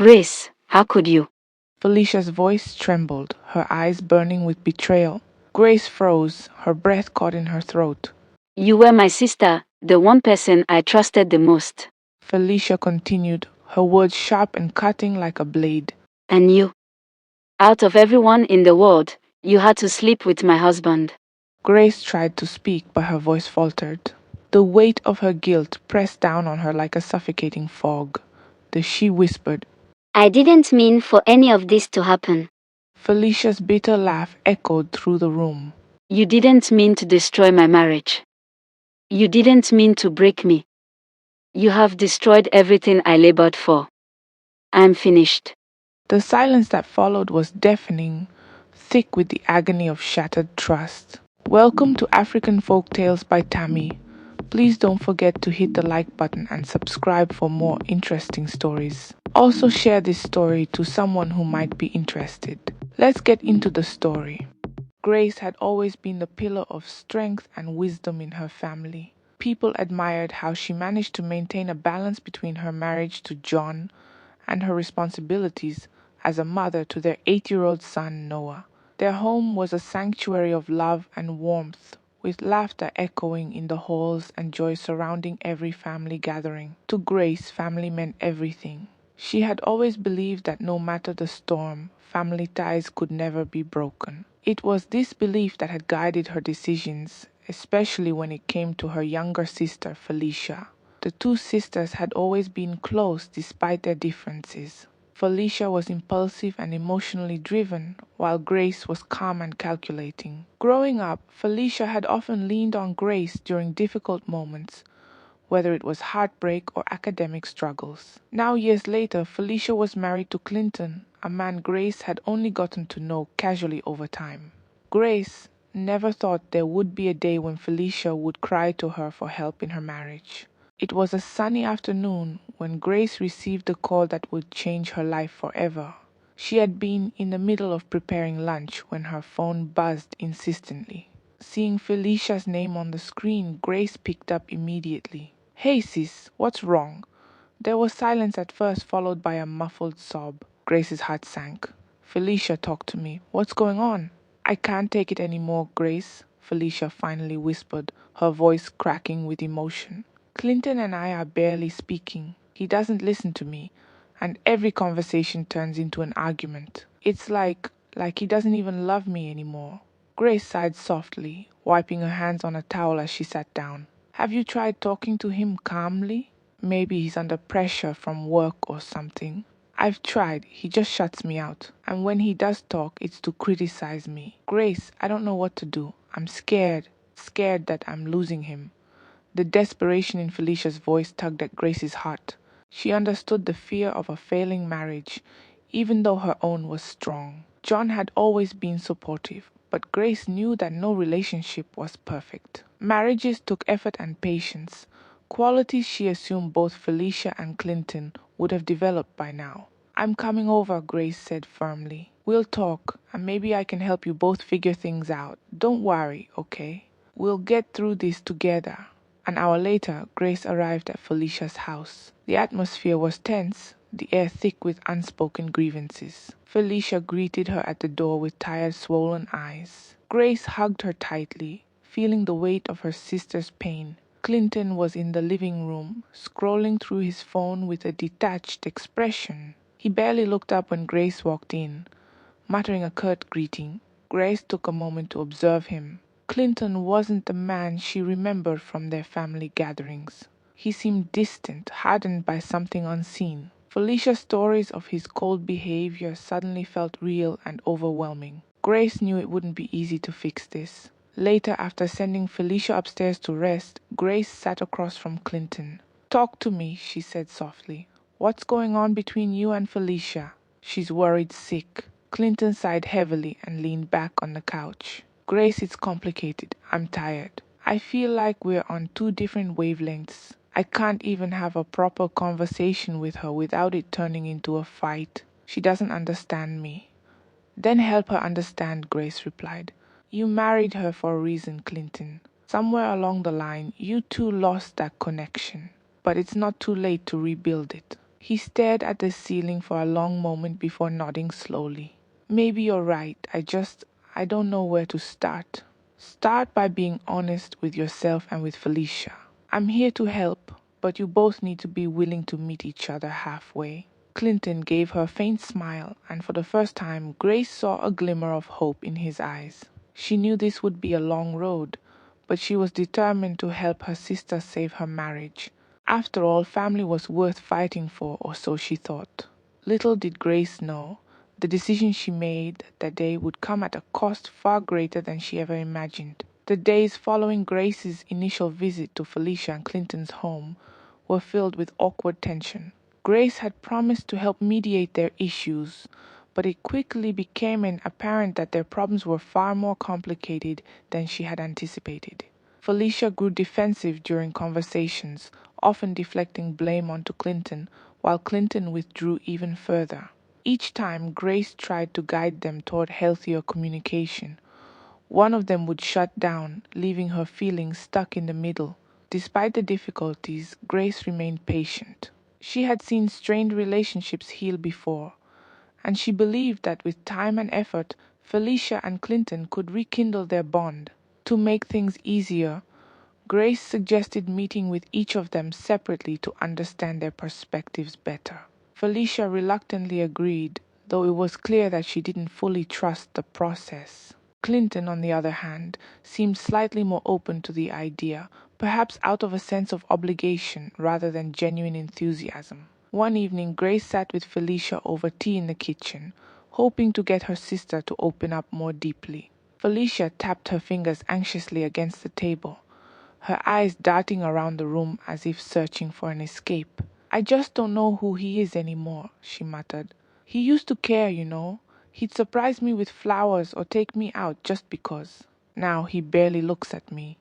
Grace, how could you? Felicia's voice trembled, her eyes burning with betrayal. Grace froze, her breath caught in her throat. You were my sister, the one person I trusted the most. Felicia continued, her words sharp and cutting like a blade. And you? Out of everyone in the world, you had to sleep with my husband. Grace tried to speak, but her voice faltered. The weight of her guilt pressed down on her like a suffocating fog. She whispered. I didn't mean for any of this to happen. Felicia's bitter laugh echoed through the room. You didn't mean to destroy my marriage. You didn't mean to break me. You have destroyed everything I labored for. I'm finished. The silence that followed was deafening, thick with the agony of shattered trust. Welcome to African Folktales by Tammy. Please don't forget to hit the like button and subscribe for more interesting stories. Also share this story to someone who might be interested. Let's get into the story. Grace had always been the pillar of strength and wisdom in her family. People admired how she managed to maintain a balance between her marriage to John and her responsibilities as a mother to their 8-year-old son Noah. Their home was a sanctuary of love and warmth, with laughter echoing in the halls and joy surrounding every family gathering. To Grace, family meant everything. She had always believed that no matter the storm, family ties could never be broken. It was this belief that had guided her decisions, especially when it came to her younger sister, Felicia. The two sisters had always been close despite their differences. Felicia was impulsive and emotionally driven, while Grace was calm and calculating. Growing up, Felicia had often leaned on Grace during difficult moments, whether it was heartbreak or academic struggles. Now, years later, Felicia was married to Clinton, a man Grace had only gotten to know casually over time. Grace never thought there would be a day when Felicia would cry to her for help in her marriage. It was a sunny afternoon when Grace received the call that would change her life forever. She had been in the middle of preparing lunch when her phone buzzed insistently. Seeing Felicia's name on the screen, Grace picked up immediately. "Hey sis, what's wrong?" There was silence at first, followed by a muffled sob. Grace's heart sank. "Felicia, talk to me. What's going on?" "I can't take it anymore, Grace," Felicia finally whispered, her voice cracking with emotion. "Clinton and I are barely speaking. He doesn't listen to me, and every conversation turns into an argument. It's like he doesn't even love me anymore." Grace sighed softly, wiping her hands on a towel as she sat down. "Have you tried talking to him calmly? Maybe he's under pressure from work or something." "I've tried. He just shuts me out. And when he does talk, it's to criticize me." "Grace, I don't know what to do. I'm scared that I'm losing him." The desperation in Felicia's voice tugged at Grace's heart. She understood the fear of a failing marriage, even though her own was strong. John had always been supportive, but Grace knew that no relationship was perfect. Marriages took effort and patience, qualities she assumed both Felicia and Clinton would have developed by now. "I'm coming over," Grace said firmly. "We'll talk, and maybe I can help you both figure things out. Don't worry, okay? We'll get through this together." An hour later, Grace arrived at Felicia's house. The atmosphere was tense, the air thick with unspoken grievances. Felicia greeted her at the door with tired, swollen eyes. Grace hugged her tightly, feeling the weight of her sister's pain. Clinton was in the living room, scrolling through his phone with a detached expression. He barely looked up when Grace walked in, muttering a curt greeting. Grace took a moment to observe him. Clinton wasn't the man she remembered from their family gatherings. He seemed distant, hardened by something unseen. Felicia's stories of his cold behavior suddenly felt real and overwhelming. Grace knew it wouldn't be easy to fix this. Later, after sending Felicia upstairs to rest, Grace sat across from Clinton. "Talk to me," she said softly. "What's going on between you and Felicia?" "She's worried sick." Clinton sighed heavily and leaned back on the couch. "Grace, it's complicated. I'm tired. I feel like we're on two different wavelengths. I can't even have a proper conversation with her without it turning into a fight. She doesn't understand me." "Then help her understand," Grace replied. "You married her for a reason, Clinton. Somewhere along the line, you two lost that connection. But it's not too late to rebuild it. He stared at the ceiling for a long moment before nodding slowly. Maybe you're right. I don't know where to start. Start by being honest with yourself and with Felicia. I'm here to help, but you both need to be willing to meet each other halfway. Clinton gave her a faint smile, and for the first time, Grace saw a glimmer of hope in his eyes. She knew this would be a long road, but she was determined to help her sister save her marriage. After all, family was worth fighting for, or so she thought. Little did Grace know, the decision she made that day would come at a cost far greater than she ever imagined. The days following Grace's initial visit to Felicia and Clinton's home were filled with awkward tension. Grace had promised to help mediate their issues, but it quickly became apparent that their problems were far more complicated than she had anticipated. Felicia grew defensive during conversations, often deflecting blame onto Clinton, while Clinton withdrew even further. Each time Grace tried to guide them toward healthier communication, one of them would shut down, leaving her feeling stuck in the middle. Despite the difficulties, Grace remained patient. She had seen strained relationships heal before, and she believed that with time and effort, Felicia and Clinton could rekindle their bond. To make things easier, Grace suggested meeting with each of them separately to understand their perspectives better. Felicia reluctantly agreed, though it was clear that she didn't fully trust the process. Clinton, on the other hand, seemed slightly more open to the idea, perhaps out of a sense of obligation rather than genuine enthusiasm. One evening, Grace sat with Felicia over tea in the kitchen, hoping to get her sister to open up more deeply. Felicia tapped her fingers anxiously against the table, her eyes darting around the room as if searching for an escape. "I just don't know who he is anymore," she muttered. "He used to care, you know. He'd surprise me with flowers or take me out just because. Now he barely looks at me."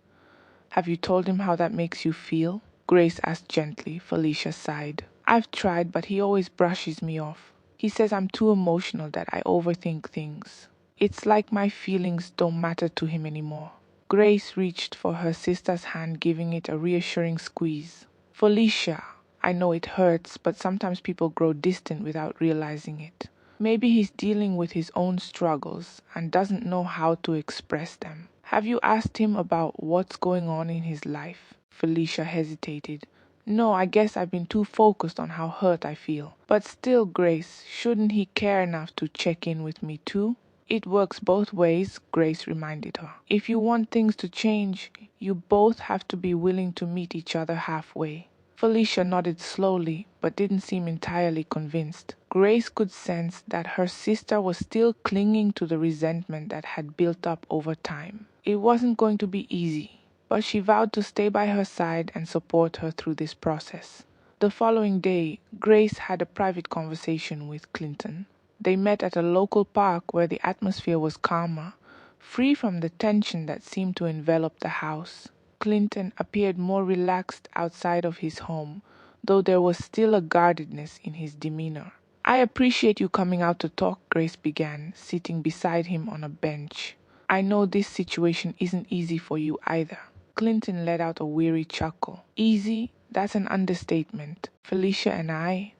"Have you told him how that makes you feel?" Grace asked gently. Felicia sighed. "I've tried, but he always brushes me off. He says I'm too emotional, that I overthink things. It's like my feelings don't matter to him anymore." Grace reached for her sister's hand, giving it a reassuring squeeze. "Felicia, I know it hurts, but sometimes people grow distant without realizing it. Maybe he's dealing with his own struggles and doesn't know how to express them. Have you asked him about what's going on in his life?" Felicia hesitated. "No, I guess I've been too focused on how hurt I feel. But still, Grace, shouldn't he care enough to check in with me too?" "It works both ways," Grace reminded her. "If you want things to change, you both have to be willing to meet each other halfway." Felicia nodded slowly, but didn't seem entirely convinced. Grace could sense that her sister was still clinging to the resentment that had built up over time. It wasn't going to be easy, but she vowed to stay by her side and support her through this process. The following day, Grace had a private conversation with Clinton. They met at a local park where the atmosphere was calmer, free from the tension that seemed to envelop the house. Clinton appeared more relaxed outside of his home, though there was still a guardedness in his demeanor. "I appreciate you coming out to talk," Grace began, sitting beside him on a bench. "I know this situation isn't easy for you either." Clinton let out a weary chuckle. "Easy? That's an understatement. Felicia and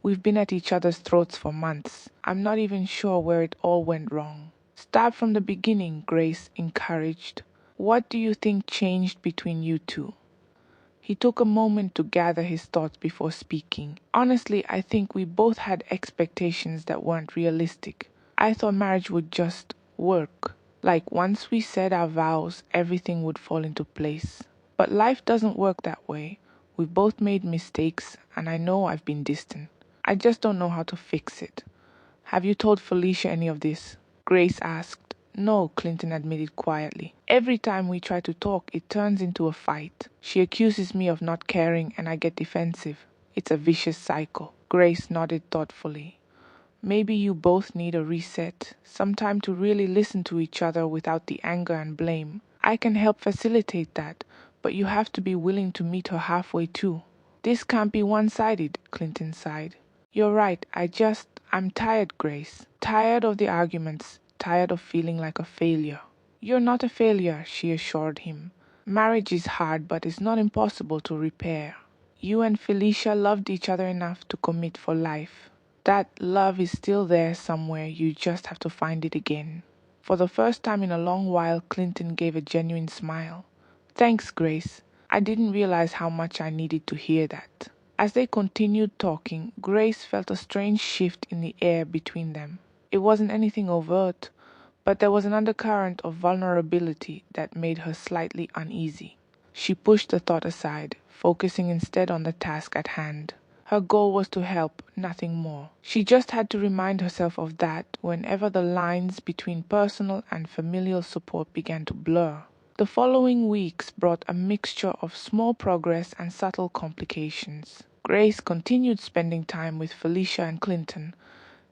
we've been at each other's throats for months. I'm not even sure where it all went wrong." "Start from the beginning," Grace encouraged. "What do you think changed between you two?" He took a moment to gather his thoughts before speaking. "Honestly, I think we both had expectations that weren't realistic. I thought marriage would just work. Like once we said our vows, everything would fall into place. But life doesn't work that way. We've both made mistakes, and I know I've been distant. I just don't know how to fix it." "Have you told Felicia any of this?" Grace asked. "No," Clinton admitted quietly. "Every time we try to talk, it turns into a fight. She accuses me of not caring and I get defensive. It's a vicious cycle." Grace nodded thoughtfully. "Maybe you both need a reset, some time to really listen to each other without the anger and blame. I can help facilitate that, but you have to be willing to meet her halfway too." "This can't be one-sided," Clinton sighed. "You're right, I'm tired, Grace. Tired of the arguments, tired of feeling like a failure." "You're not a failure," she assured him. "Marriage is hard, but it's not impossible to repair." You and Felicia loved each other enough to commit for life. That love is still there somewhere, you just have to find it again. For the first time in a long while, Clinton gave a genuine smile. Thanks, Grace. I didn't realize how much I needed to hear that. As they continued talking, Grace felt a strange shift in the air between them. It wasn't anything overt, but there was an undercurrent of vulnerability that made her slightly uneasy. She pushed the thought aside, focusing instead on the task at hand. Her goal was to help, nothing more. She just had to remind herself of that whenever the lines between personal and familial support began to blur. The following weeks brought a mixture of small progress and subtle complications. Grace continued spending time with Felicia and Clinton,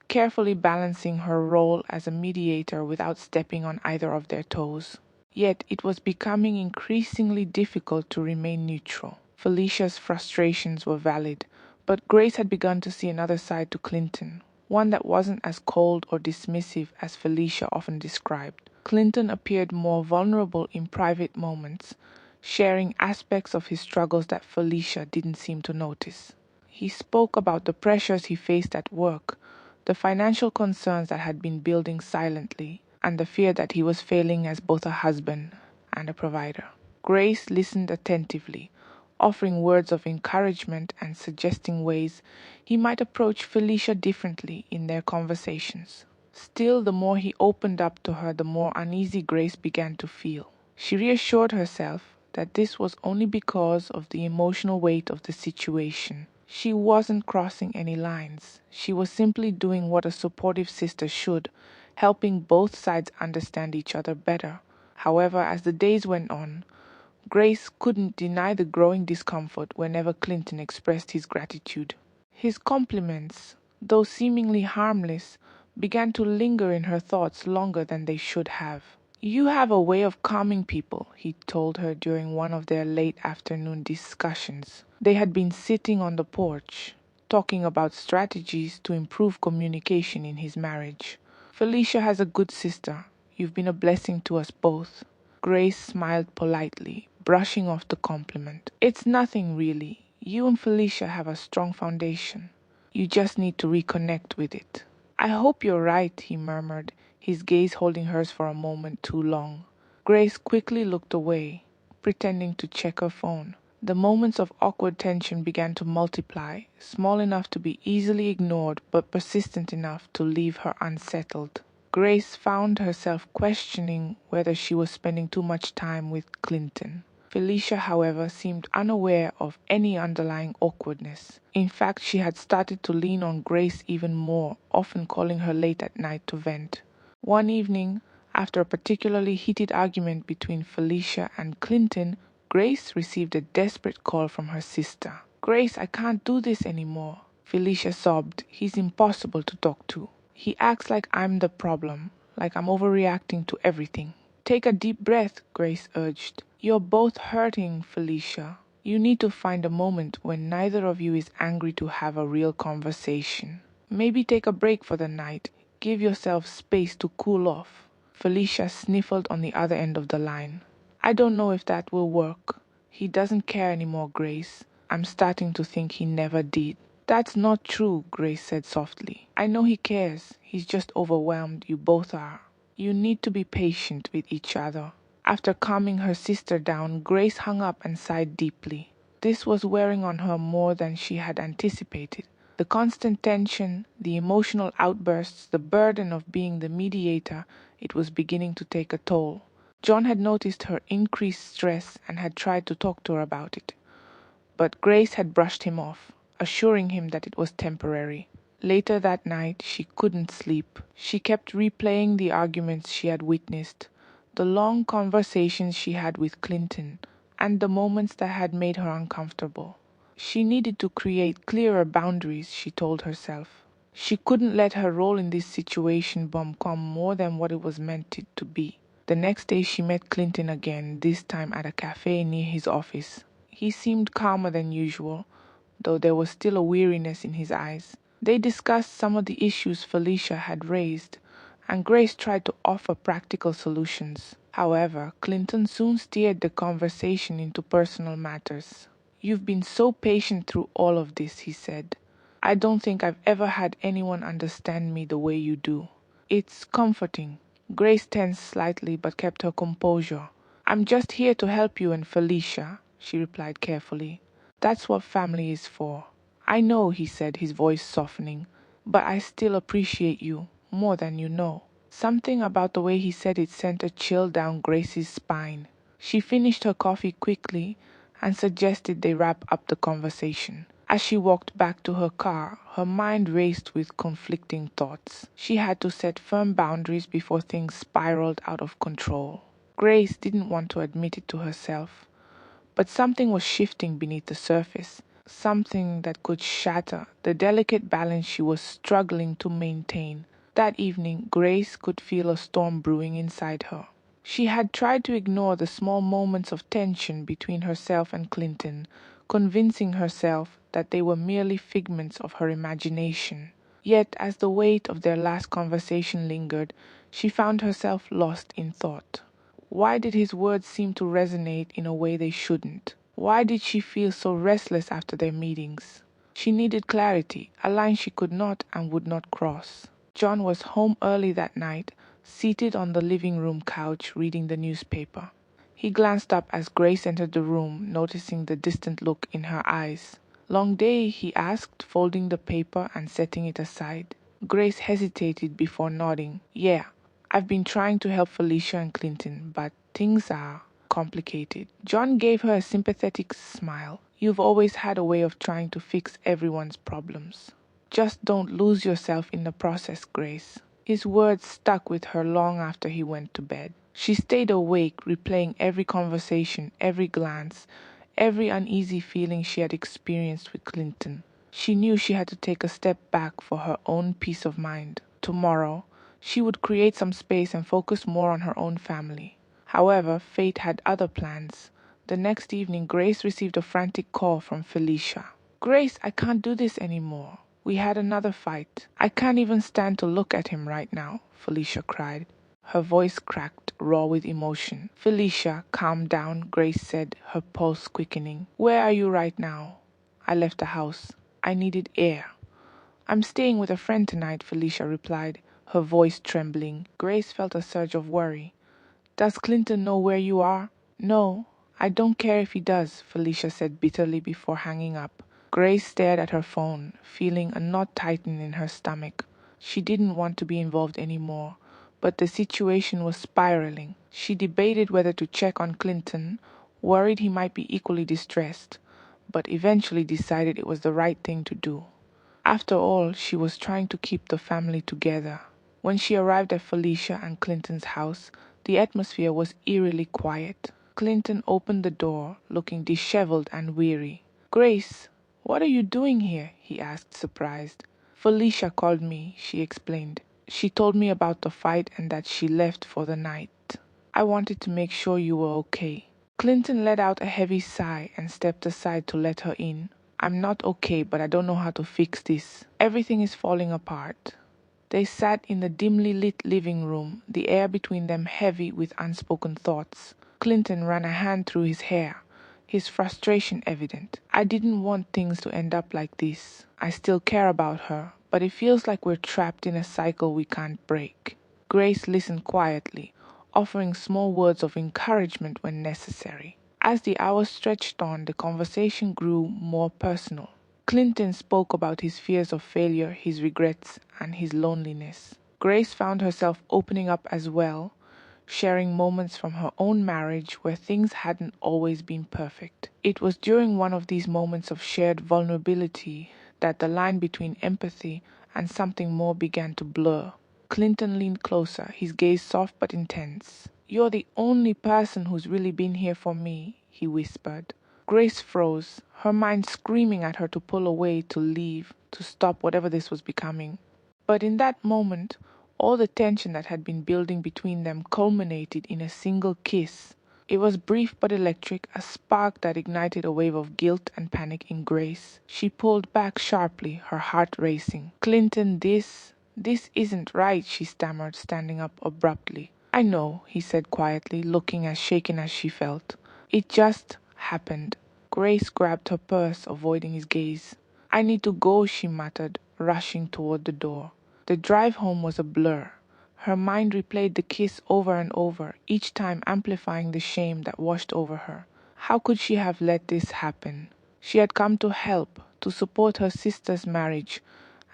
carefully balancing her role as a mediator without stepping on either of their toes. Yet it was becoming increasingly difficult to remain neutral. Felicia's frustrations were valid, but Grace had begun to see another side to Clinton, one that wasn't as cold or dismissive as Felicia often described. Clinton appeared more vulnerable in private moments, sharing aspects of his struggles that Felicia didn't seem to notice. He spoke about the pressures he faced at work, the financial concerns that had been building silently, and the fear that he was failing as both a husband and a provider. Grace listened attentively, offering words of encouragement and suggesting ways he might approach Felicia differently in their conversations. Still, the more he opened up to her, the more uneasy Grace began to feel. She reassured herself that this was only because of the emotional weight of the situation. She wasn't crossing any lines. She was simply doing what a supportive sister should, helping both sides understand each other better. However, as the days went on, Grace couldn't deny the growing discomfort whenever Clinton expressed his gratitude. His compliments, though seemingly harmless, began to linger in her thoughts longer than they should have. "You have a way of calming people," he told her during one of their late afternoon discussions. They had been sitting on the porch, talking about strategies to improve communication in his marriage. "Felicia has a good sister. You've been a blessing to us both." Grace smiled politely, brushing off the compliment. "It's nothing really. You and Felicia have a strong foundation. You just need to reconnect with it." "I hope you're right," he murmured, his gaze holding hers for a moment too long. Grace quickly looked away, pretending to check her phone. The moments of awkward tension began to multiply, small enough to be easily ignored but persistent enough to leave her unsettled. Grace found herself questioning whether she was spending too much time with Clinton. Felicia, however, seemed unaware of any underlying awkwardness. In fact, she had started to lean on Grace even more, often calling her late at night to vent. One evening, after a particularly heated argument between Felicia and Clinton, Grace received a desperate call from her sister. "Grace, I can't do this anymore." Felicia sobbed. "He's impossible to talk to. He acts like I'm the problem, like I'm overreacting to everything." "Take a deep breath," Grace urged. "You're both hurting, Felicia. You need to find a moment when neither of you is angry to have a real conversation. Maybe take a break for the night. Give yourself space to cool off." Felicia sniffled on the other end of the line. "I don't know if that will work. He doesn't care anymore, Grace. I'm starting to think he never did." "That's not true," Grace said softly. "I know he cares. He's just overwhelmed. You both are. You need to be patient with each other." After calming her sister down, Grace hung up and sighed deeply. This was wearing on her more than she had anticipated. The constant tension, the emotional outbursts, the burden of being the mediator, it was beginning to take a toll. John had noticed her increased stress and had tried to talk to her about it. But Grace had brushed him off, assuring him that it was temporary. Later that night, she couldn't sleep. She kept replaying the arguments she had witnessed, the long conversations she had with Clinton, and the moments that had made her uncomfortable. She needed to create clearer boundaries, she told herself. She couldn't let her role in this situation become more than what it was meant it to be. The next day she met Clinton again, this time at a cafe near his office. He seemed calmer than usual, though there was still a weariness in his eyes. They discussed some of the issues Felicia had raised, and Grace tried to offer practical solutions. However, Clinton soon steered the conversation into personal matters. You've been so patient through all of this, he said. I don't think I've ever had anyone understand me the way you do. It's comforting. Grace tensed slightly but kept her composure. I'm just here to help you and Felicia, she replied carefully. That's what family is for. I know, he said, his voice softening, but I still appreciate you more than you know. Something about the way he said it sent a chill down Grace's spine. She finished her coffee quickly and suggested they wrap up the conversation. As she walked back to her car, her mind raced with conflicting thoughts. She had to set firm boundaries before things spiraled out of control. Grace didn't want to admit it to herself, but something was shifting beneath the surface, something that could shatter the delicate balance she was struggling to maintain. That evening, Grace could feel a storm brewing inside her. She had tried to ignore the small moments of tension between herself and Clinton, convincing herself that they were merely figments of her imagination. Yet, as the weight of their last conversation lingered, she found herself lost in thought. Why did his words seem to resonate in a way they shouldn't? Why did she feel so restless after their meetings? She needed clarity, a line she could not and would not cross. John was home early that night, seated on the living room couch reading the newspaper. He glanced up as Grace entered the room, noticing the distant look in her eyes. Long day, he asked, folding the paper and setting it aside. Grace hesitated before nodding. Yeah, I've been trying to help Felicia and Clinton, but things are complicated. John gave her a sympathetic smile. You've always had a way of trying to fix everyone's problems. Just don't lose yourself in the process, Grace. His words stuck with her long after he went to bed. She stayed awake, replaying every conversation, every glance, every uneasy feeling she had experienced with Clinton. She knew she had to take a step back for her own peace of mind. Tomorrow, she would create some space and focus more on her own family. However, fate had other plans. The next evening, Grace received a frantic call from Felicia. Grace, I can't do this anymore. We had another fight. I can't even stand to look at him right now, Felicia cried. Her voice cracked, raw with emotion. Felicia, calm down, Grace said, her pulse quickening. Where are you right now? I left the house. I needed air. I'm staying with a friend tonight, Felicia replied, her voice trembling. Grace felt a surge of worry. Does Clinton know where you are? No, I don't care if he does, Felicia said bitterly before hanging up. Grace stared at her phone, feeling a knot tighten in her stomach. She didn't want to be involved anymore, but the situation was spiraling. She debated whether to check on Clinton, worried he might be equally distressed, but eventually decided it was the right thing to do. After all, she was trying to keep the family together. When she arrived at Felicia and Clinton's house, the atmosphere was eerily quiet. Clinton opened the door, looking disheveled and weary. Grace, what are you doing here? He asked, surprised. Felicia called me, she explained. She told me about the fight and that she left for the night. I wanted to make sure you were okay. Clinton let out a heavy sigh and stepped aside to let her in. I'm not okay, but I don't know how to fix this. Everything is falling apart. They sat in the dimly lit living room, the air between them heavy with unspoken thoughts. Clinton ran a hand through his hair, his frustration evident. I didn't want things to end up like this. I still care about her, but it feels like we're trapped in a cycle we can't break. Grace listened quietly, offering small words of encouragement when necessary. As the hours stretched on, the conversation grew more personal. Clinton spoke about his fears of failure, his regrets, and his loneliness. Grace found herself opening up as well, sharing moments from her own marriage where things hadn't always been perfect. It was during one of these moments of shared vulnerability that the line between empathy and something more began to blur. Clinton leaned closer, his gaze soft but intense. You're the only person who's really been here for me, he whispered. Grace froze, her mind screaming at her to pull away, to leave, to stop whatever this was becoming. But in that moment, all the tension that had been building between them culminated in a single kiss. It was brief but electric, a spark that ignited a wave of guilt and panic in Grace. She pulled back sharply, her heart racing. Clinton, this isn't right, she stammered, standing up abruptly. I know, he said quietly, looking as shaken as she felt. It just happened. Grace grabbed her purse, avoiding his gaze. I need to go, she muttered, rushing toward the door. The drive home was a blur. Her mind replayed the kiss over and over, each time amplifying the shame that washed over her. How could she have let this happen? She had come to help, to support her sister's marriage,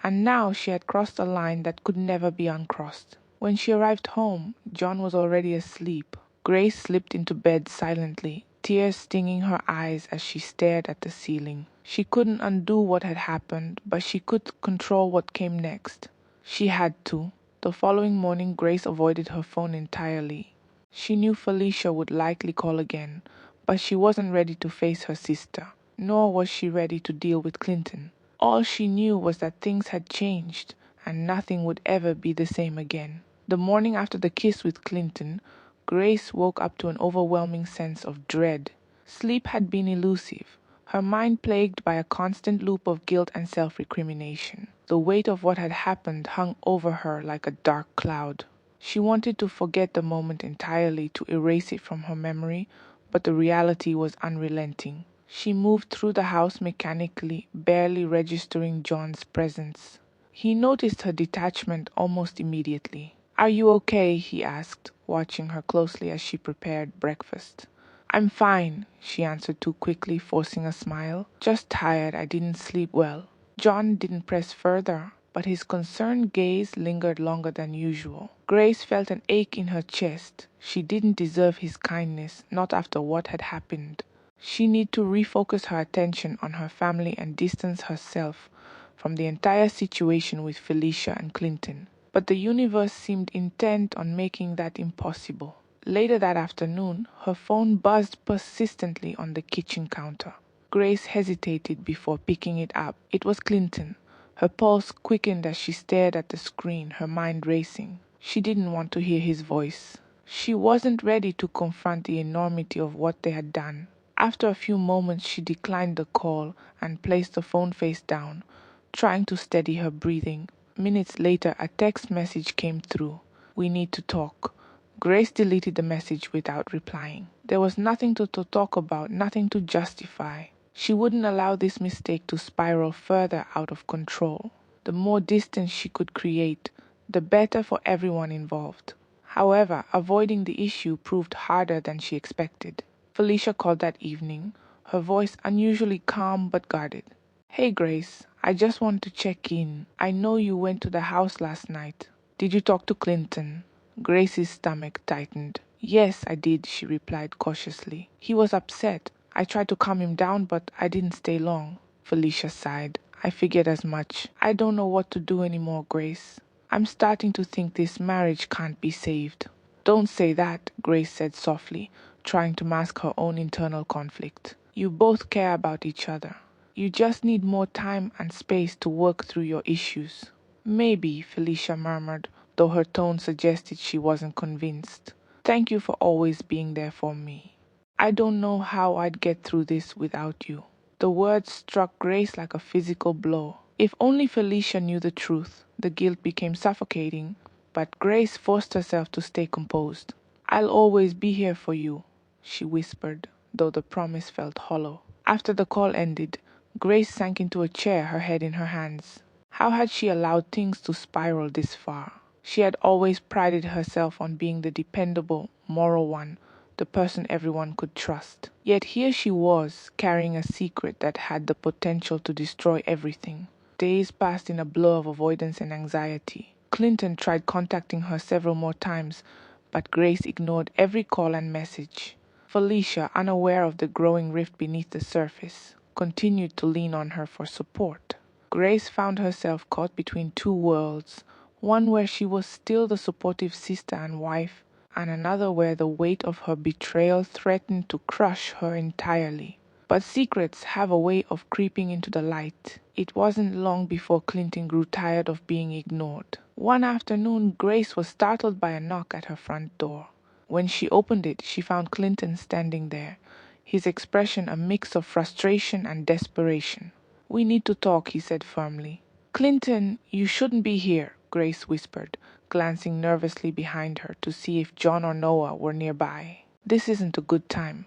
and now she had crossed a line that could never be uncrossed. When she arrived home, John was already asleep. Grace slipped into bed silently, tears stinging her eyes as she stared at the ceiling. She couldn't undo what had happened, but she could control what came next. She had to. The following morning, Grace avoided her phone entirely. She knew Felicia would likely call again, but she wasn't ready to face her sister, nor was she ready to deal with Clinton. All she knew was that things had changed, and nothing would ever be the same again. The morning after the kiss with Clinton, Grace woke up to an overwhelming sense of dread. Sleep had been elusive, her mind plagued by a constant loop of guilt and self-recrimination. The weight of what had happened hung over her like a dark cloud. She wanted to forget the moment entirely, to erase it from her memory, but the reality was unrelenting. She moved through the house mechanically, barely registering John's presence. He noticed her detachment almost immediately. "Are you okay?" he asked, watching her closely as she prepared breakfast. "I'm fine," she answered too quickly, forcing a smile. "Just tired. I didn't sleep well." John didn't press further, but his concerned gaze lingered longer than usual. Grace felt an ache in her chest. She didn't deserve his kindness, not after what had happened. She needed to refocus her attention on her family and distance herself from the entire situation with Felicia and Clinton. But the universe seemed intent on making that impossible. Later that afternoon, her phone buzzed persistently on the kitchen counter. Grace hesitated before picking it up. It was Clinton. Her pulse quickened as she stared at the screen, her mind racing. She didn't want to hear his voice. She wasn't ready to confront the enormity of what they had done. After a few moments, she declined the call and placed the phone face down, trying to steady her breathing. Minutes later, a text message came through. "We need to talk." Grace deleted the message without replying. There was nothing to talk about, nothing to justify. She wouldn't allow this mistake to spiral further out of control. The more distance she could create, the better for everyone involved. However, avoiding the issue proved harder than she expected. Felicia called that evening, her voice unusually calm but guarded. "Hey Grace, I just want to check in. I know you went to the house last night. Did you talk to Clinton?" Grace's stomach tightened. "Yes, I did," she replied cautiously. "He was upset. I tried to calm him down, but I didn't stay long." Felicia sighed. "I figured as much. I don't know what to do anymore, Grace. I'm starting to think this marriage can't be saved." "Don't say that," Grace said softly, trying to mask her own internal conflict. "You both care about each other. You just need more time and space to work through your issues." "Maybe," Felicia murmured, though her tone suggested she wasn't convinced. "Thank you for always being there for me. I don't know how I'd get through this without you." The words struck Grace like a physical blow. If only Felicia knew the truth. The guilt became suffocating, but Grace forced herself to stay composed. "I'll always be here for you," she whispered, though the promise felt hollow. After the call ended, Grace sank into a chair, her head in her hands. How had she allowed things to spiral this far? She had always prided herself on being the dependable, moral one, the person everyone could trust. Yet here she was, carrying a secret that had the potential to destroy everything. Days passed in a blur of avoidance and anxiety. Clinton tried contacting her several more times, but Grace ignored every call and message. Felicia, unaware of the growing rift beneath the surface, continued to lean on her for support. Grace found herself caught between two worlds, one where she was still the supportive sister and wife, and another where the weight of her betrayal threatened to crush her entirely. But secrets have a way of creeping into the light. It wasn't long before Clinton grew tired of being ignored. One afternoon, Grace was startled by a knock at her front door. When she opened it, she found Clinton standing there, his expression a mix of frustration and desperation. "We need to talk," he said firmly. "Clinton, you shouldn't be here," Grace whispered, glancing nervously behind her to see if John or Noah were nearby. "This isn't a good time."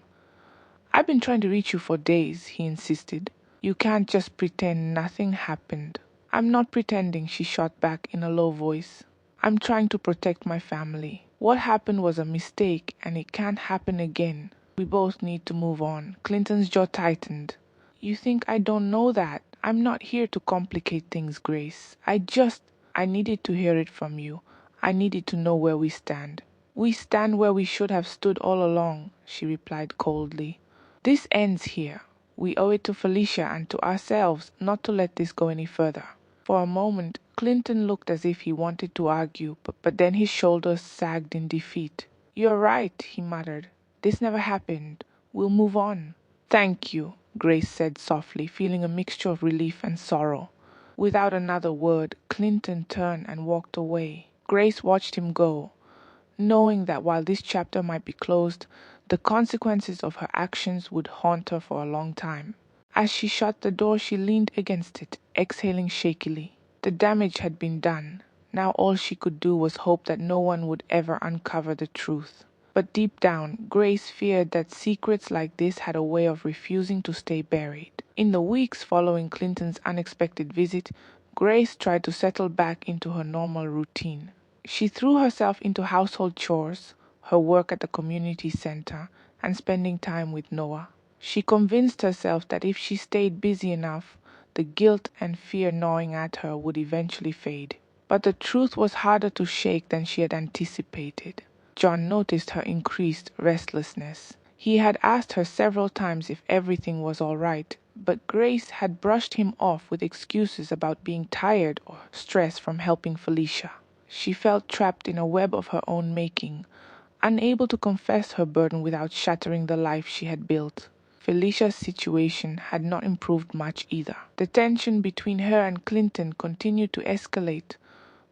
I've been trying to reach you for days, he insisted. You can't just pretend nothing happened. I'm not pretending, she shot back in a low voice. I'm trying to protect my family. What happened was a mistake, and it can't happen again. We both need to move on. Clinton's jaw tightened. You think I don't know that? I'm not here to complicate things, Grace. I needed to hear it from you. I needed to know where we stand. We stand where we should have stood all along, she replied coldly. This ends here. We owe it to Felicia and to ourselves not to let this go any further. For a moment, Clinton looked as if he wanted to argue, but then his shoulders sagged in defeat. You're right, he muttered. This never happened. We'll move on. Thank you, Grace said softly, feeling a mixture of relief and sorrow. Without another word, Clinton turned and walked away. Grace watched him go, knowing that while this chapter might be closed, the consequences of her actions would haunt her for a long time. As she shut the door, she leaned against it, exhaling shakily. The damage had been done. Now all she could do was hope that no one would ever uncover the truth. But deep down, Grace feared that secrets like this had a way of refusing to stay buried. In the weeks following Clinton's unexpected visit, Grace tried to settle back into her normal routine. She threw herself into household chores, her work at the community center, and spending time with Noah. She convinced herself that if she stayed busy enough, the guilt and fear gnawing at her would eventually fade. But the truth was harder to shake than she had anticipated. John noticed her increased restlessness. He had asked her several times if everything was all right, but Grace had brushed him off with excuses about being tired or stressed from helping Felicia. She felt trapped in a web of her own making, unable to confess her burden without shattering the life she had built. Felicia's situation had not improved much either. The tension between her and Clinton continued to escalate,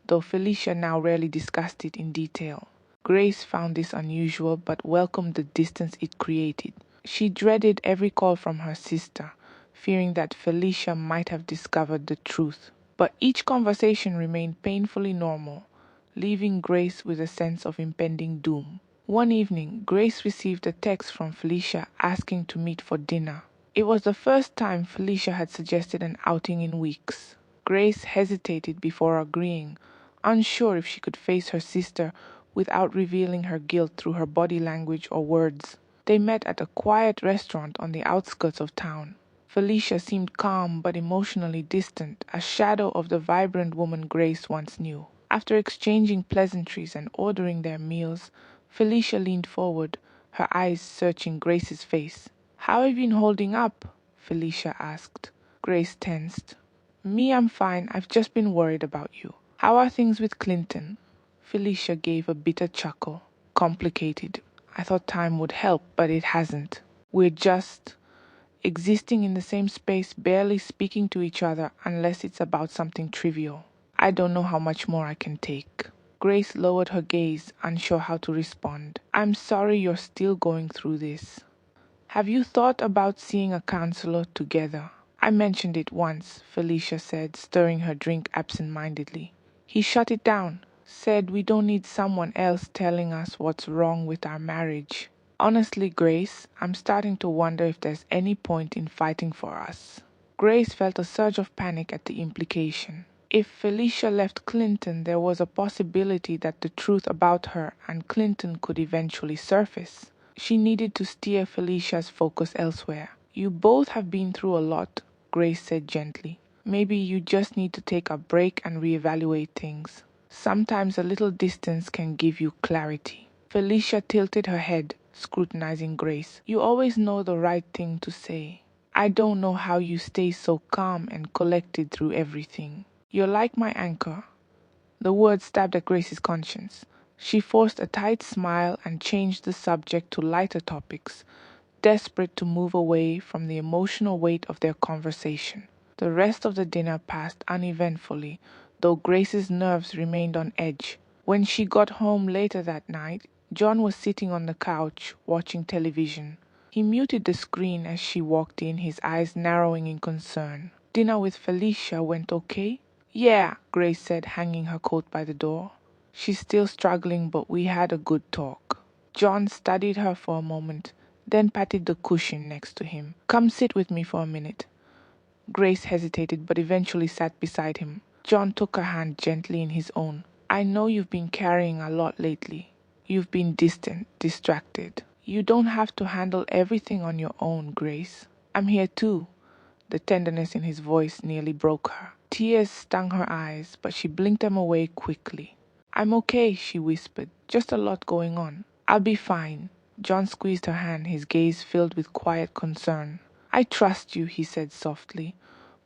though Felicia now rarely discussed it in detail. Grace found this unusual but welcomed the distance it created. She dreaded every call from her sister, fearing that Felicia might have discovered the truth. But each conversation remained painfully normal, leaving Grace with a sense of impending doom. One evening, Grace received a text from Felicia asking to meet for dinner. It was the first time Felicia had suggested an outing in weeks. Grace hesitated before agreeing, unsure if she could face her sister without revealing her guilt through her body language or words. They met at a quiet restaurant on the outskirts of town. Felicia seemed calm but emotionally distant, a shadow of the vibrant woman Grace once knew. After exchanging pleasantries and ordering their meals, Felicia leaned forward, her eyes searching Grace's face. "How have you been holding up?" Felicia asked. Grace tensed. "I'm fine. I've just been worried about you. How are things with Clinton?" Felicia gave a bitter chuckle. "Complicated. I thought time would help, but it hasn't. We're just existing in the same space, barely speaking to each other unless it's about something trivial. I don't know how much more I can take." Grace lowered her gaze, unsure how to respond. "I'm sorry you're still going through this. Have you thought about seeing a counselor together?" "I mentioned it once," Felicia said, stirring her drink absent-mindedly. "He shut it down, said we don't need someone else telling us what's wrong with our marriage. Honestly, Grace, I'm starting to wonder if there's any point in fighting for us." Grace felt a surge of panic at the implication. If Felicia left Clinton, there was a possibility that the truth about her and Clinton could eventually surface. She needed to steer Felicia's focus elsewhere. "You both have been through a lot," Grace said gently. "Maybe you just need to take a break and reevaluate things. Sometimes a little distance can give you clarity." Felicia tilted her head, scrutinizing Grace. "You always know the right thing to say. I don't know how you stay so calm and collected through everything. You're like my anchor." The word stabbed at Grace's conscience. She forced a tight smile and changed the subject to lighter topics, desperate to move away from the emotional weight of their conversation. The rest of the dinner passed uneventfully, though Grace's nerves remained on edge. When she got home later that night, John was sitting on the couch, watching television. He muted the screen as she walked in, his eyes narrowing in concern. "Dinner with Felicia went okay?" "Yeah," Grace said, hanging her coat by the door. "She's still struggling, but we had a good talk." John studied her for a moment, then patted the cushion next to him. Come sit with me for a minute. Grace hesitated but eventually sat beside him. John took her hand gently in his own. I know you've been carrying a lot lately. You've been distant, distracted. You don't have to handle everything on your own, Grace. I'm here too. The tenderness in his voice nearly broke her. Tears stung her eyes, but she blinked them away quickly. I'm okay, she whispered. Just a lot going on. I'll be fine. John squeezed her hand, his gaze filled with quiet concern. I trust you, he said softly.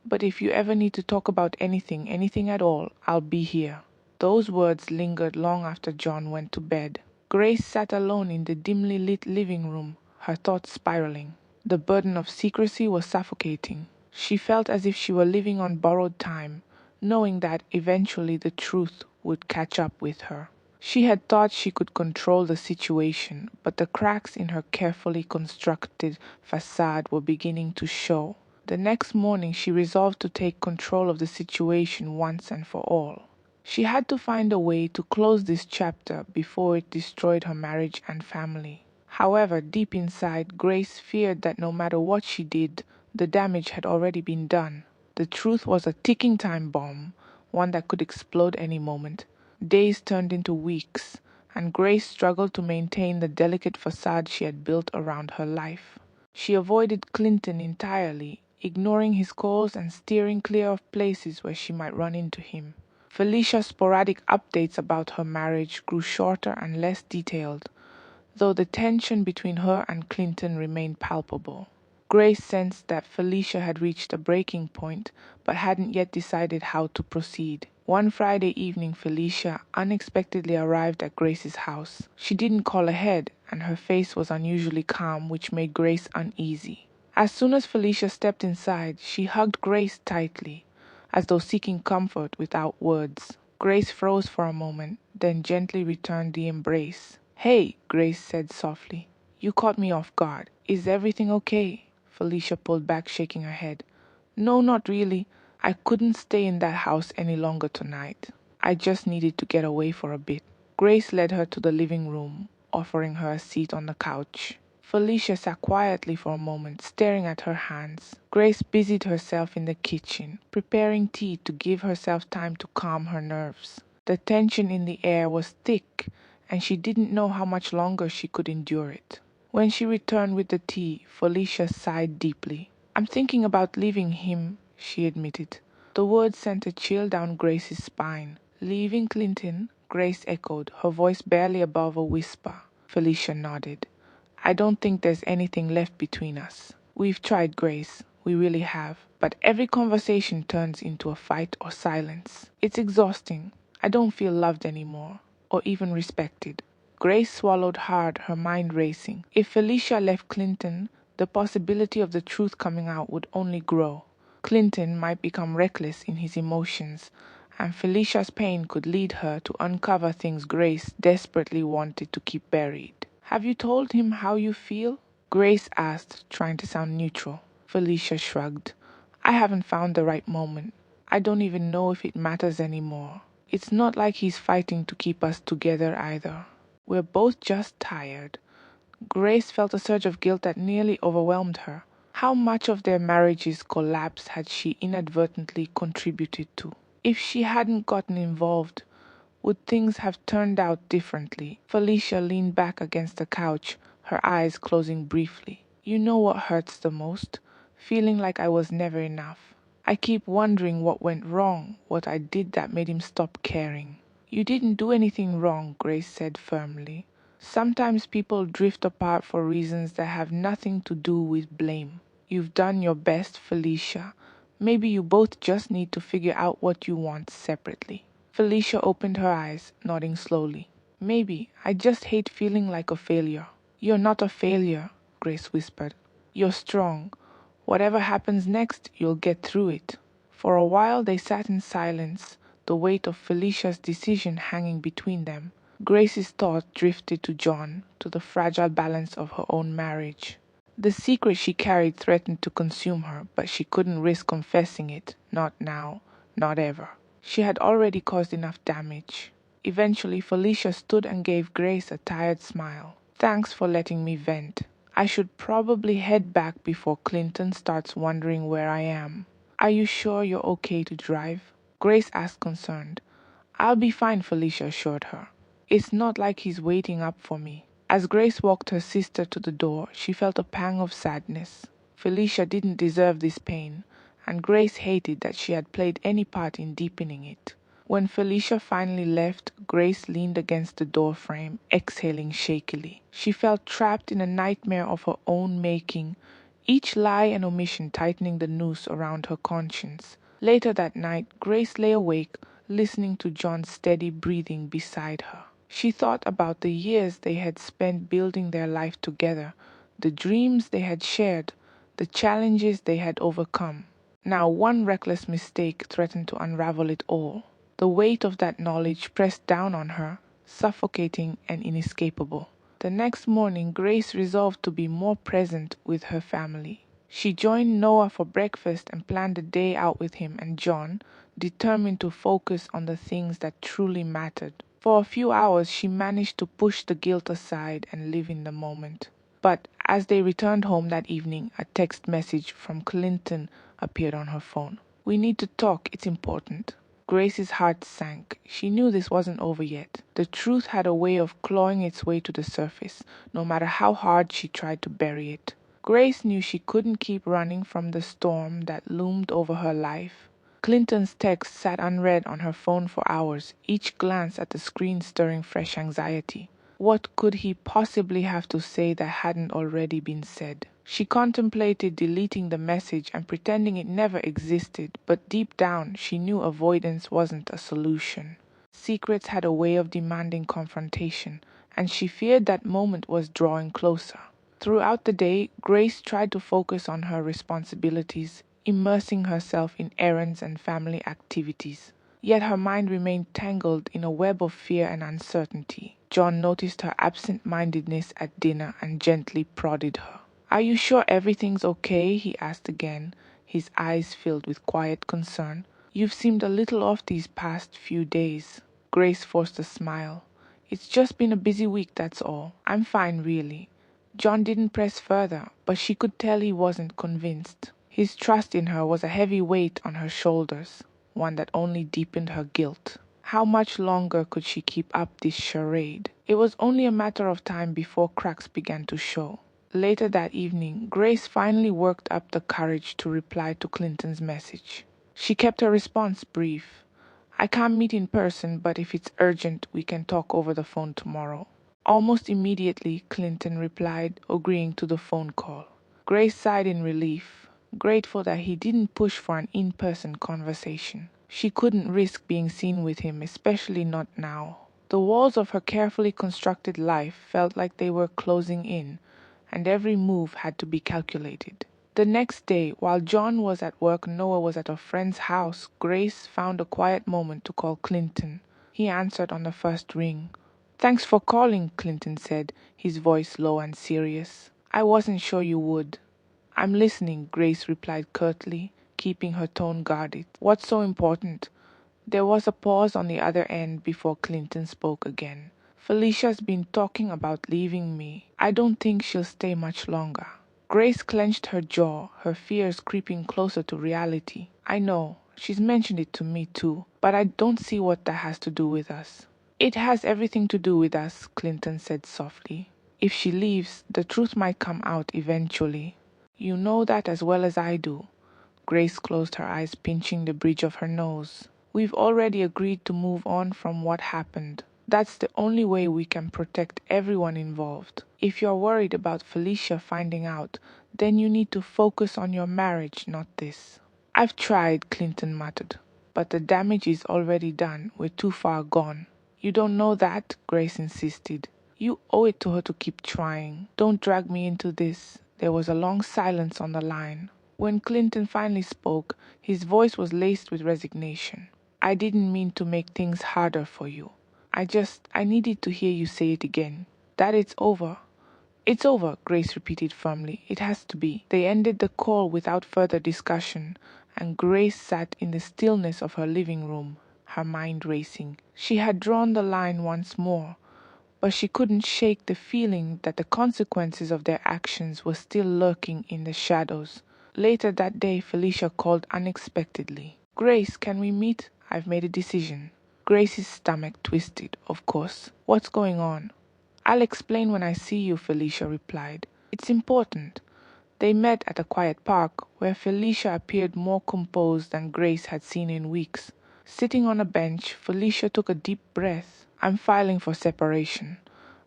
But if you ever need to talk about anything at all, I'll be here. Those words lingered long after John went to bed. Grace sat alone in the dimly lit living room, her thoughts spiraling. The burden of secrecy was suffocating. She felt as if she were living on borrowed time, knowing that eventually the truth would catch up with her. She had thought she could control the situation, but the cracks in her carefully constructed facade were beginning to show. The next morning she resolved to take control of the situation once and for all. She had to find a way to close this chapter before it destroyed her marriage and family. However, deep inside, Grace feared that no matter what she did, the damage had already been done. The truth was a ticking time bomb, one that could explode any moment. Days turned into weeks, and Grace struggled to maintain the delicate facade she had built around her life. She avoided Clinton entirely, ignoring his calls and steering clear of places where she might run into him. Felicia's sporadic updates about her marriage grew shorter and less detailed, though the tension between her and Clinton remained palpable. Grace sensed that Felicia had reached a breaking point, but hadn't yet decided how to proceed. One Friday evening, Felicia unexpectedly arrived at Grace's house. She didn't call ahead, and her face was unusually calm, which made Grace uneasy. As soon as Felicia stepped inside, she hugged Grace tightly, as though seeking comfort without words. Grace froze for a moment, then gently returned the embrace. Hey, Grace said softly. You caught me off guard. Is everything okay? Felicia pulled back, shaking her head. No, not really. I couldn't stay in that house any longer tonight. I just needed to get away for a bit. Grace led her to the living room, offering her a seat on the couch. Felicia sat quietly for a moment, staring at her hands. Grace busied herself in the kitchen, preparing tea to give herself time to calm her nerves. The tension in the air was thick, and she didn't know how much longer she could endure it. When she returned with the tea, Felicia sighed deeply. I'm thinking about leaving him, she admitted. The words sent a chill down Grace's spine. Leaving Clinton? Grace echoed, her voice barely above a whisper. Felicia nodded. I don't think there's anything left between us. We've tried, Grace. We really have. But every conversation turns into a fight or silence. It's exhausting. I don't feel loved anymore, or even respected. Grace swallowed hard, her mind racing. If Felicia left Clinton, the possibility of the truth coming out would only grow. Clinton might become reckless in his emotions, and Felicia's pain could lead her to uncover things Grace desperately wanted to keep buried. Have you told him how you feel? Grace asked, trying to sound neutral. Felicia shrugged. I haven't found the right moment. I don't even know if it matters anymore. It's not like he's fighting to keep us together either. We're both just tired. Grace felt a surge of guilt that nearly overwhelmed her. How much of their marriage's collapse had she inadvertently contributed to? If she hadn't gotten involved, would things have turned out differently? Felicia leaned back against the couch, her eyes closing briefly. You know what hurts the most? Feeling like I was never enough. I keep wondering what went wrong, what I did that made him stop caring. You didn't do anything wrong, Grace said firmly. Sometimes people drift apart for reasons that have nothing to do with blame. You've done your best, Felicia. Maybe you both just need to figure out what you want separately. Felicia opened her eyes, nodding slowly. Maybe. I just hate feeling like a failure. You're not a failure, Grace whispered. You're strong. Whatever happens next, you'll get through it. For a while they sat in silence, the weight of Felicia's decision hanging between them. Grace's thought drifted to John, to the fragile balance of her own marriage. The secret she carried threatened to consume her, but she couldn't risk confessing it. Not now, not ever. She had already caused enough damage. Eventually, Felicia stood and gave Grace a tired smile. Thanks for letting me vent. I should probably head back before Clinton starts wondering where I am. Are you sure you're okay to drive? Grace asked concerned. I'll be fine, Felicia assured her. It's not like he's waiting up for me. As Grace walked her sister to the door, she felt a pang of sadness. Felicia didn't deserve this pain, and Grace hated that she had played any part in deepening it. When Felicia finally left, Grace leaned against the door frame, exhaling shakily. She felt trapped in a nightmare of her own making, each lie and omission tightening the noose around her conscience. Later that night, Grace lay awake, listening to John's steady breathing beside her. She thought about the years they had spent building their life together, the dreams they had shared, the challenges they had overcome. Now one reckless mistake threatened to unravel it all. The weight of that knowledge pressed down on her, suffocating and inescapable. The next morning, Grace resolved to be more present with her family. She joined Noah for breakfast and planned a day out with him and John, determined to focus on the things that truly mattered. For a few hours, she managed to push the guilt aside and live in the moment. But as they returned home that evening, a text message from Clinton appeared on her phone. We need to talk, it's important. Grace's heart sank. She knew this wasn't over yet. The truth had a way of clawing its way to the surface, no matter how hard she tried to bury it. Grace knew she couldn't keep running from the storm that loomed over her life. Clinton's text sat unread on her phone for hours, each glance at the screen stirring fresh anxiety. What could he possibly have to say that hadn't already been said? She contemplated deleting the message and pretending it never existed, but deep down she knew avoidance wasn't a solution. Secrets had a way of demanding confrontation, and she feared that moment was drawing closer. Throughout the day, Grace tried to focus on her responsibilities, immersing herself in errands and family activities. Yet her mind remained tangled in a web of fear and uncertainty. John noticed her absent-mindedness at dinner and gently prodded her. Are you sure everything's okay? He asked again, his eyes filled with quiet concern. You've seemed a little off these past few days. Grace forced a smile. It's just been a busy week, that's all. I'm fine, really. John didn't press further, but she could tell he wasn't convinced. His trust in her was a heavy weight on her shoulders, one that only deepened her guilt. How much longer could she keep up this charade? It was only a matter of time before cracks began to show. Later that evening, Grace finally worked up the courage to reply to Clinton's message. She kept her response brief. I can't meet in person, but if it's urgent, we can talk over the phone tomorrow. Almost immediately, Clinton replied, agreeing to the phone call. Grace sighed in relief, grateful that he didn't push for an in-person conversation. She couldn't risk being seen with him, especially not now. The walls of her carefully constructed life felt like they were closing in, and every move had to be calculated. The next day, while John was at work, Noah was at a friend's house. Grace found a quiet moment to call Clinton. He answered on the first ring. Thanks for calling, Clinton said, his voice low and serious. I wasn't sure you would. I'm listening, Grace replied curtly, keeping her tone guarded. What's so important? There was a pause on the other end before Clinton spoke again. Felicia's been talking about leaving me. I don't think she'll stay much longer. Grace clenched her jaw, her fears creeping closer to reality. I know, she's mentioned it to me too, but I don't see what that has to do with us. It has everything to do with us, Clinton said softly. If she leaves, the truth might come out eventually. You know that as well as I do. Grace closed her eyes, pinching the bridge of her nose. We've already agreed to move on from what happened. That's the only way we can protect everyone involved. If you're worried about Felicia finding out, then you need to focus on your marriage, not this. I've tried, Clinton muttered. But the damage is already done. We're too far gone. You don't know that, Grace insisted. You owe it to her to keep trying. Don't drag me into this. There was a long silence on the line. When Clinton finally spoke, his voice was laced with resignation. I didn't mean to make things harder for you. I needed to hear you say it again. That it's over. It's over, Grace repeated firmly. It has to be. They ended the call without further discussion, and Grace sat in the stillness of her living room, her mind racing. She had drawn the line once more, but she couldn't shake the feeling that the consequences of their actions were still lurking in the shadows. Later that day, Felicia called unexpectedly. "Grace, can we meet? I've made a decision." Grace's stomach twisted, of course. "What's going on?" "I'll explain when I see you," Felicia replied. "It's important." They met at a quiet park where Felicia appeared more composed than Grace had seen in weeks. Sitting on a bench, Felicia took a deep breath. "I'm filing for separation.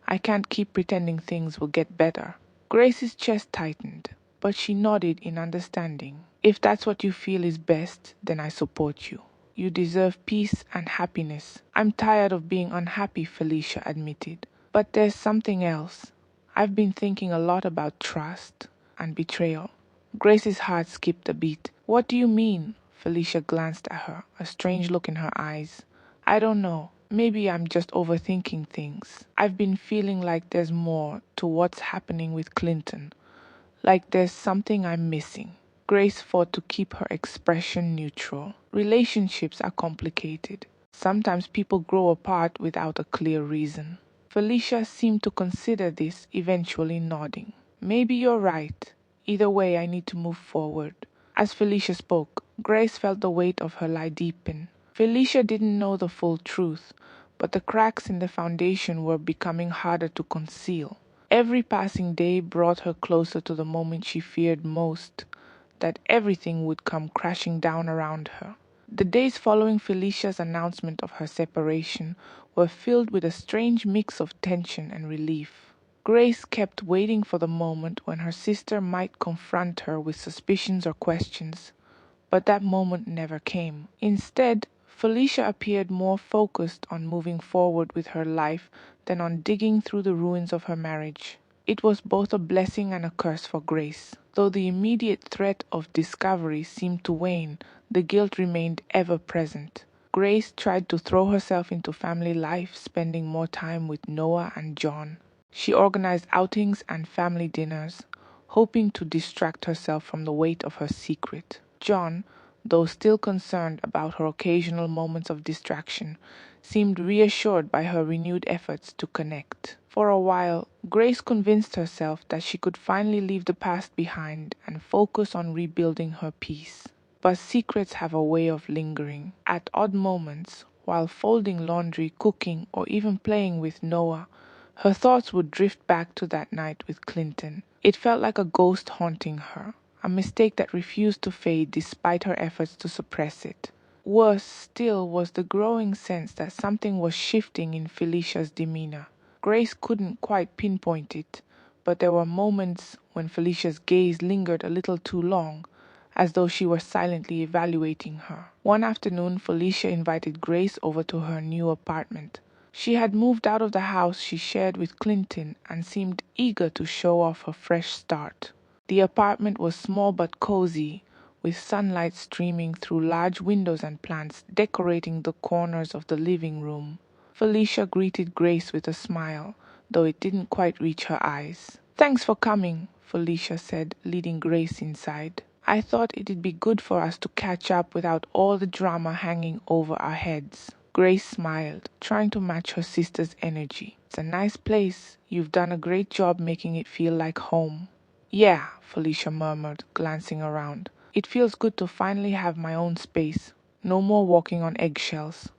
I can't keep pretending things will get better." Grace's chest tightened, but she nodded in understanding. "If that's what you feel is best, then I support you. You deserve peace and happiness." "I'm tired of being unhappy," Felicia admitted. "But there's something else. I've been thinking a lot about trust and betrayal." Grace's heart skipped a beat. "What do you mean?" Felicia glanced at her, a strange look in her eyes. "I don't know. Maybe I'm just overthinking things. I've been feeling like there's more to what's happening with Clinton. Like there's something I'm missing." Grace fought to keep her expression neutral. "Relationships are complicated. Sometimes people grow apart without a clear reason." Felicia seemed to consider this, eventually nodding. "Maybe you're right. Either way, I need to move forward." As Felicia spoke, Grace felt the weight of her lie deepen. Felicia didn't know the full truth, but the cracks in the foundation were becoming harder to conceal. Every passing day brought her closer to the moment she feared most, that everything would come crashing down around her. The days following Felicia's announcement of her separation were filled with a strange mix of tension and relief. Grace kept waiting for the moment when her sister might confront her with suspicions or questions, but that moment never came. Instead, Felicia appeared more focused on moving forward with her life than on digging through the ruins of her marriage. It was both a blessing and a curse for Grace. Though the immediate threat of discovery seemed to wane, the guilt remained ever present. Grace tried to throw herself into family life, spending more time with Noah and John. She organized outings and family dinners, hoping to distract herself from the weight of her secret. John, though still concerned about her occasional moments of distraction, seemed reassured by her renewed efforts to connect. For a while, Grace convinced herself that she could finally leave the past behind and focus on rebuilding her peace. But secrets have a way of lingering. At odd moments, while folding laundry, cooking, or even playing with Noah, her thoughts would drift back to that night with Clinton. It felt like a ghost haunting her, a mistake that refused to fade despite her efforts to suppress it. Worse still was the growing sense that something was shifting in Felicia's demeanor. Grace couldn't quite pinpoint it, but there were moments when Felicia's gaze lingered a little too long, as though she were silently evaluating her. One afternoon, Felicia invited Grace over to her new apartment. She had moved out of the house she shared with Clinton and seemed eager to show off her fresh start. The apartment was small but cozy, with sunlight streaming through large windows and plants decorating the corners of the living room. Felicia greeted Grace with a smile, though it didn't quite reach her eyes. "Thanks for coming," Felicia said, leading Grace inside. "I thought it'd be good for us to catch up without all the drama hanging over our heads." Grace smiled, trying to match her sister's energy. "It's a nice place. You've done a great job making it feel like home." "Yeah," Felicia murmured, glancing around. "It feels good to finally have my own space. No more walking on eggshells."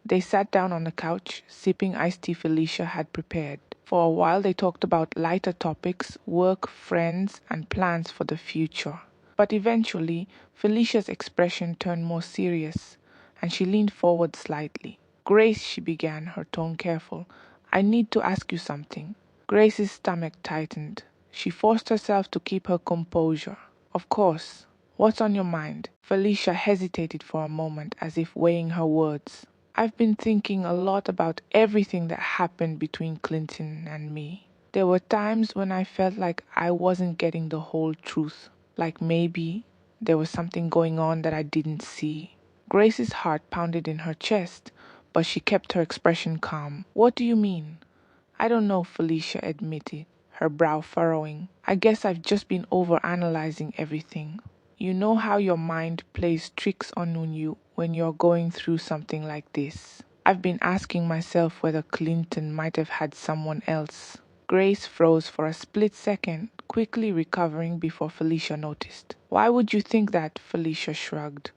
They sat down on the couch, sipping iced tea Felicia had prepared. For a while they talked about lighter topics, work, friends, and plans for the future. But eventually, Felicia's expression turned more serious, and she leaned forward slightly. "Grace," she began, her tone careful, "I need to ask you something." Grace's stomach tightened. She forced herself to keep her composure. "Of course. What's on your mind?" Felicia hesitated for a moment, as if weighing her words. "I've been thinking a lot about everything that happened between Clinton and me. There were times when I felt like I wasn't getting the whole truth, like maybe there was something going on that I didn't see." Grace's heart pounded in her chest, but she kept her expression calm. "What do you mean?" "I don't know," Felicia admitted, her brow furrowing. "I guess I've just been overanalyzing everything. You know how your mind plays tricks on you when you're going through something like this." I've been asking myself whether Clinton might have had someone else. Grace froze for a split second, quickly recovering before Felicia noticed. Why would you think that? Felicia shrugged.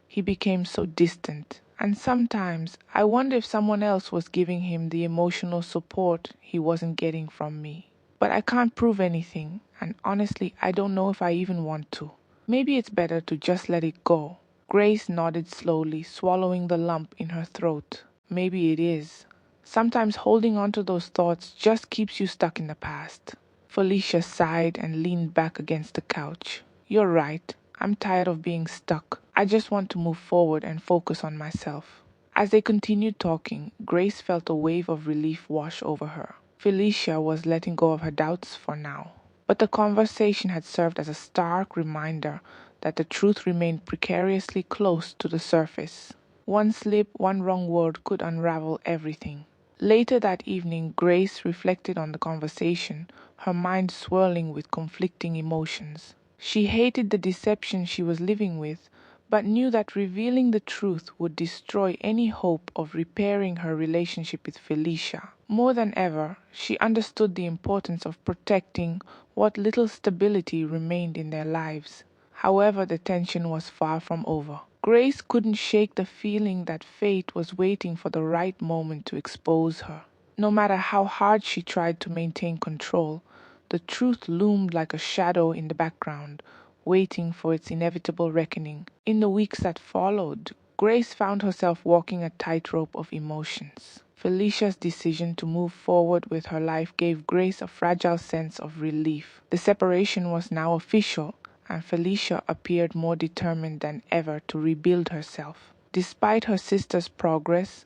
He became so distant, and sometimes I wonder if someone else was giving him the emotional support he wasn't getting from me. But I can't prove anything, and honestly, I don't know if I even want to. Maybe it's better to just let it go. Grace nodded slowly, swallowing the lump in her throat. Maybe it is. Sometimes holding on to those thoughts just keeps you stuck in the past. Felicia sighed and leaned back against the couch. You're right. I'm tired of being stuck. I just want to move forward and focus on myself. As they continued talking, Grace felt a wave of relief wash over her. Felicia was letting go of her doubts for now. But the conversation had served as a stark reminder that the truth remained precariously close to the surface. One slip, one wrong word could unravel everything. Later that evening, Grace reflected on the conversation, her mind swirling with conflicting emotions. She hated the deception she was living with, but knew that revealing the truth would destroy any hope of repairing her relationship with Felicia. More than ever, she understood the importance of protecting what little stability remained in their lives. However, the tension was far from over. Grace couldn't shake the feeling that fate was waiting for the right moment to expose her. No matter how hard she tried to maintain control, the truth loomed like a shadow in the background, waiting for its inevitable reckoning. In the weeks that followed, Grace found herself walking a tightrope of emotions. Felicia's decision to move forward with her life gave Grace a fragile sense of relief. The separation was now official, and Felicia appeared more determined than ever to rebuild herself. Despite her sister's progress,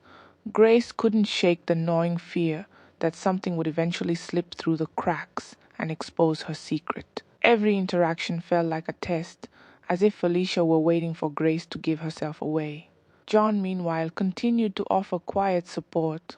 Grace couldn't shake the gnawing fear that something would eventually slip through the cracks and expose her secret. Every interaction felt like a test, as if Felicia were waiting for Grace to give herself away. John, meanwhile, continued to offer quiet support,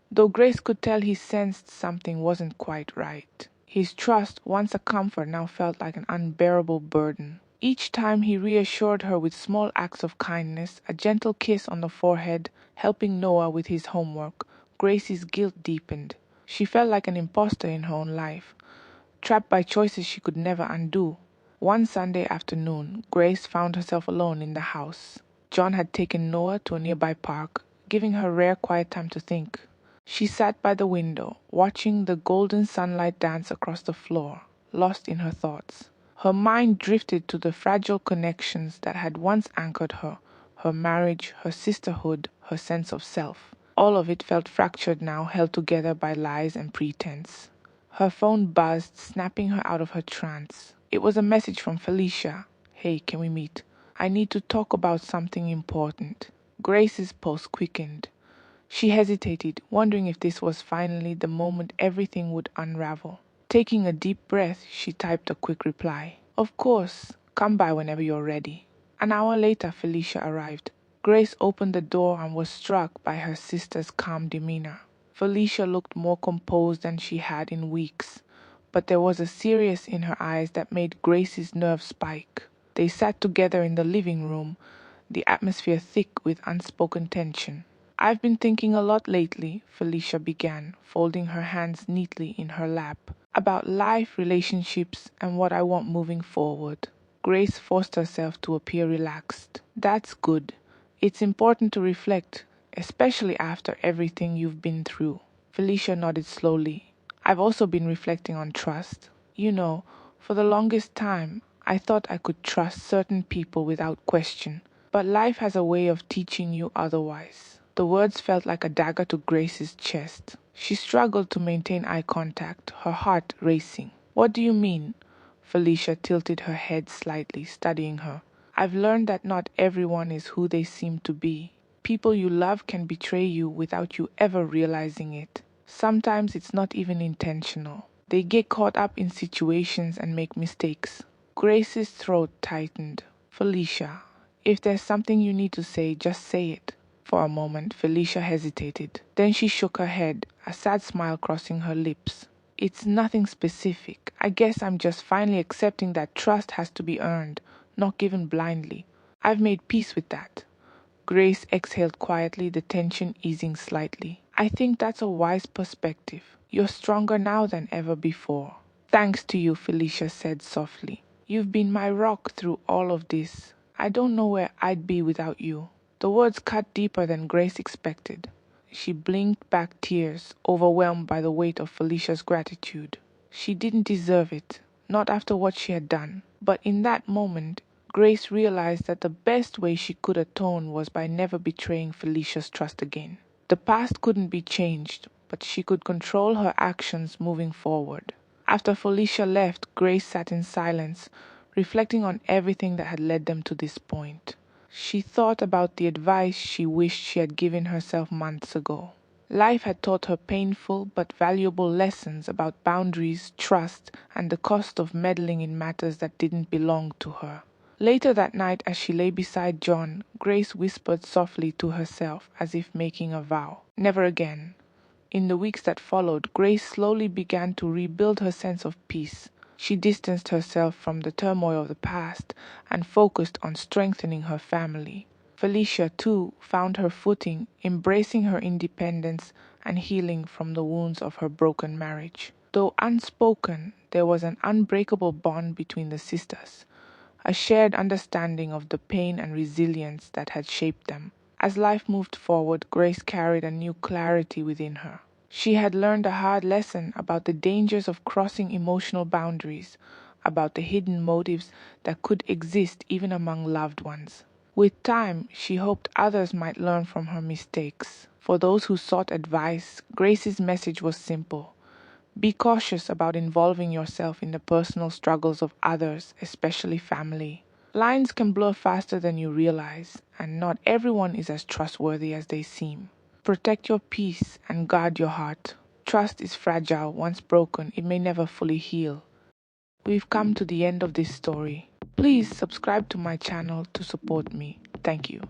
though Grace could tell he sensed something wasn't quite right. His trust, once a comfort, now felt like an unbearable burden. Each time he reassured her with small acts of kindness, a gentle kiss on the forehead, helping Noah with his homework, Grace's guilt deepened. She felt like an imposter in her own life, trapped by choices she could never undo. One Sunday afternoon, Grace found herself alone in the house. John had taken Noah to a nearby park, giving her rare quiet time to think. She sat by the window, watching the golden sunlight dance across the floor, lost in her thoughts. Her mind drifted to the fragile connections that had once anchored her, her marriage, her sisterhood, her sense of self. All of it felt fractured now, held together by lies and pretense. Her phone buzzed, snapping her out of her trance. It was a message from Felicia. Hey, can we meet? I need to talk about something important. Grace's pulse quickened. She hesitated, wondering if this was finally the moment everything would unravel. Taking a deep breath, she typed a quick reply. Of course, come by whenever you're ready. An hour later, Felicia arrived. Grace opened the door and was struck by her sister's calm demeanor. Felicia looked more composed than she had in weeks, but there was a seriousness in her eyes that made Grace's nerves spike. They sat together in the living room, the atmosphere thick with unspoken tension. I've been thinking a lot lately, Felicia began, folding her hands neatly in her lap, about life, relationships, and what I want moving forward. Grace forced herself to appear relaxed. That's good. It's important to reflect, especially after everything you've been through. Felicia nodded slowly. I've also been reflecting on trust. You know, for the longest time, I thought I could trust certain people without question, but life has a way of teaching you otherwise. The words felt like a dagger to Grace's chest. She struggled to maintain eye contact, her heart racing. What do you mean? Felicia tilted her head slightly, studying her. I've learned that not everyone is who they seem to be. People you love can betray you without you ever realizing it. Sometimes it's not even intentional. They get caught up in situations and make mistakes. Grace's throat tightened. Felicia, if there's something you need to say, just say it. For a moment, Felicia hesitated. Then she shook her head, a sad smile crossing her lips. It's nothing specific. I guess I'm just finally accepting that trust has to be earned, not given blindly. I've made peace with that. Grace exhaled quietly, the tension easing slightly. I think that's a wise perspective. You're stronger now than ever before. Thanks to you, Felicia said softly. You've been my rock through all of this. I don't know where I'd be without you. The words cut deeper than Grace expected. She blinked back tears, overwhelmed by the weight of Felicia's gratitude. She didn't deserve it, not after what she had done. But in that moment, Grace realized that the best way she could atone was by never betraying Felicia's trust again. The past couldn't be changed, but she could control her actions moving forward. After Felicia left, Grace sat in silence, reflecting on everything that had led them to this point. She thought about the advice she wished she had given herself months ago. Life had taught her painful but valuable lessons about boundaries, trust, and the cost of meddling in matters that didn't belong to her. Later that night, as she lay beside John, Grace whispered softly to herself as if making a vow. Never again. In the weeks that followed, Grace slowly began to rebuild her sense of peace. She distanced herself from the turmoil of the past and focused on strengthening her family. Felicia, too, found her footing, embracing her independence and healing from the wounds of her broken marriage. Though unspoken, there was an unbreakable bond between the sisters, a shared understanding of the pain and resilience that had shaped them. As life moved forward, Grace carried a new clarity within her. She had learned a hard lesson about the dangers of crossing emotional boundaries, about the hidden motives that could exist even among loved ones. With time, she hoped others might learn from her mistakes. For those who sought advice, Grace's message was simple. Be cautious about involving yourself in the personal struggles of others, especially family. Lines can blur faster than you realize, and not everyone is as trustworthy as they seem. Protect your peace and guard your heart. Trust is fragile. Once broken, it may never fully heal. We've come to the end of this story. Please subscribe to my channel to support me. Thank you.